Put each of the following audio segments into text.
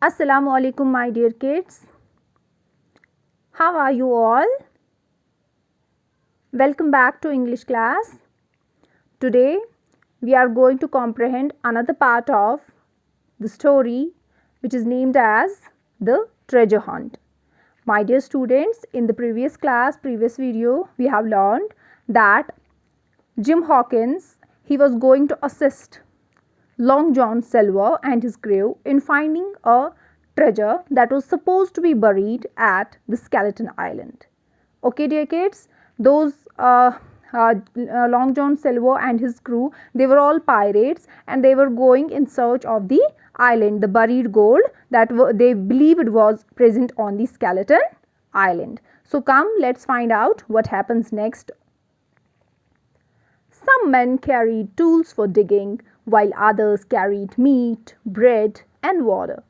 Assalamu alaikum, my dear kids. How are you all? Welcome back to English class. Today we are going to comprehend another part of the story which is named as the treasure hunt. My dear students, in the previous video, we have learned that Jim Hawkins, he was going to assist Long John Silver and his crew in finding a treasure that was supposed to be buried at the Skeleton Island. Okay, dear kids, those Long John Silver and his crew, they were all pirates and they were going in search of the island, the buried gold that they believed was present on the Skeleton Island. So come, let's find out what happens next. Some men carried tools for digging, while others carried meat, bread, and water.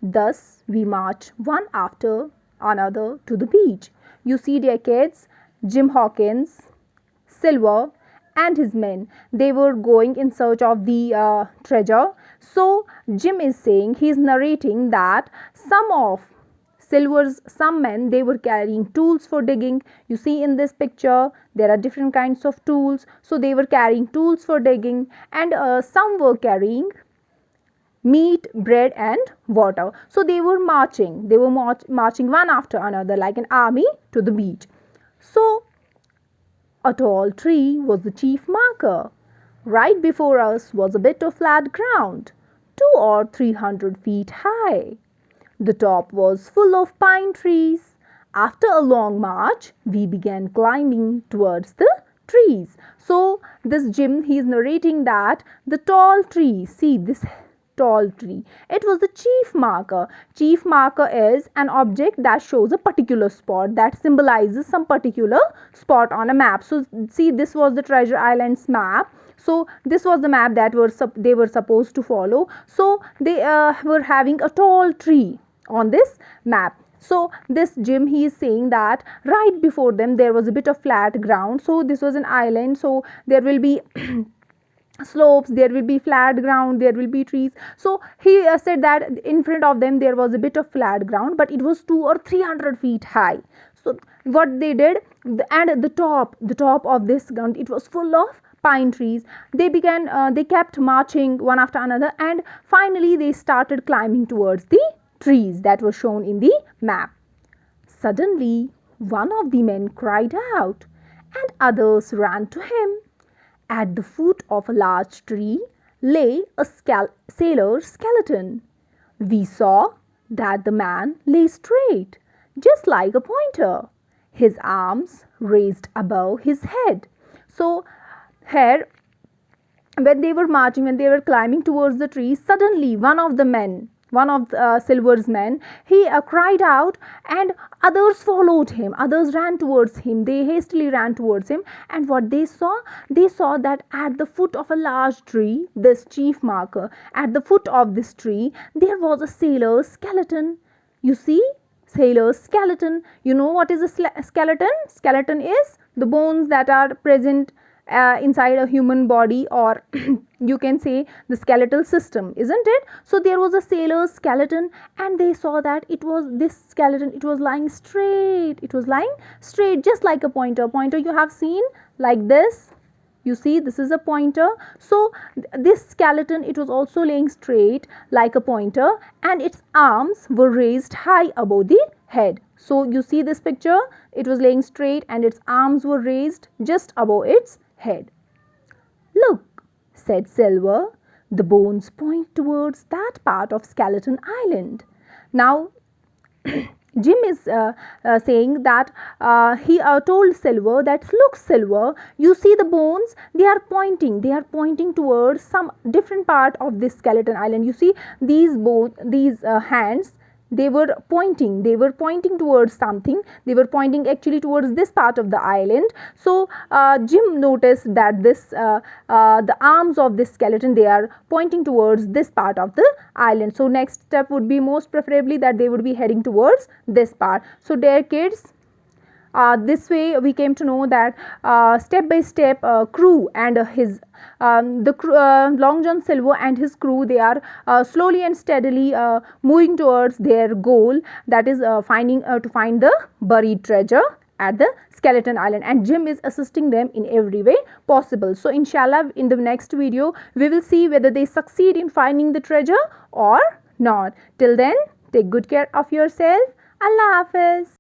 Thus, we marched one after another to the beach. You see, dear kids, Jim Hawkins, Silver, and his men, they were going in search of the treasure. So, Jim is saying, he is narrating that some men, they were carrying tools for digging. You see in this picture there are different kinds of tools, so they were carrying tools for digging, and some were carrying meat, bread, and water. So they were marching one after another like an army to the beach. So a tall tree was the chief marker. Right before us was a bit of flat ground, 200 or 300 feet high. The top was full of pine trees. After a long march, we began climbing towards the trees. So, this Jim, he is narrating that the tall tree, see this tall tree, it was the chief marker. Chief marker is an object that shows a particular spot, that symbolizes some particular spot on a map. So, see, this was the Treasure Island's map. So this was the map that they were supposed to follow. So they were having a tall tree on this map. So this Jim, he is saying that right before them there was a bit of flat ground. So this was an island, so there will be slopes, there will be flat ground, there will be trees. So he said that in front of them there was a bit of flat ground, but it was 200 or 300 feet high. So what they did, and the top of this ground, it was full of pine trees. They kept marching one after another, and finally they started climbing towards the trees that were shown in the map. Suddenly one of the men cried out, and others ran to him. At the foot of a large tree lay a sailor's skeleton. We saw that the man lay straight, just like a pointer, his arms raised above his head. So here, when they were climbing towards the tree, suddenly one of Silver's men, he cried out, and others followed him. Others ran towards him. They hastily ran towards him, and what they saw that at the foot of a large tree, this chief marker, at the foot of this tree, there was a sailor's skeleton. You see, sailor's skeleton. You know what is a skeleton? Skeleton is the bones that are present inside a human body, or you can say the skeletal system, isn't it? So there was a sailor's skeleton, and they saw that it was lying straight, just like a pointer you have seen, like this. You see, this is a pointer. So this skeleton, it was also laying straight like a pointer, and its arms were raised high above the head. So you see this picture, it was laying straight and its arms were raised just above its head. Look, said Silver, the bones point towards that part of Skeleton Island. Now Jim is saying that he told Silver that, look, Silver, you see the bones, they are pointing towards some different part of this Skeleton Island. You see these hands, they were pointing towards something. They were pointing actually towards this part of the island. So Jim noticed that the arms of this skeleton, they are pointing towards this part of the island. So next step would be most preferably that they would be heading towards this part. So dear kids, This way we came to know that step by step crew and his Long John Silver and his crew, they are slowly and steadily moving towards their goal, that is finding to find the buried treasure at the skeleton island, and Jim is assisting them in every way possible. So inshallah, in the next video we will see whether they succeed in finding the treasure or not. Till then, take good care of yourself. Allah Hafiz.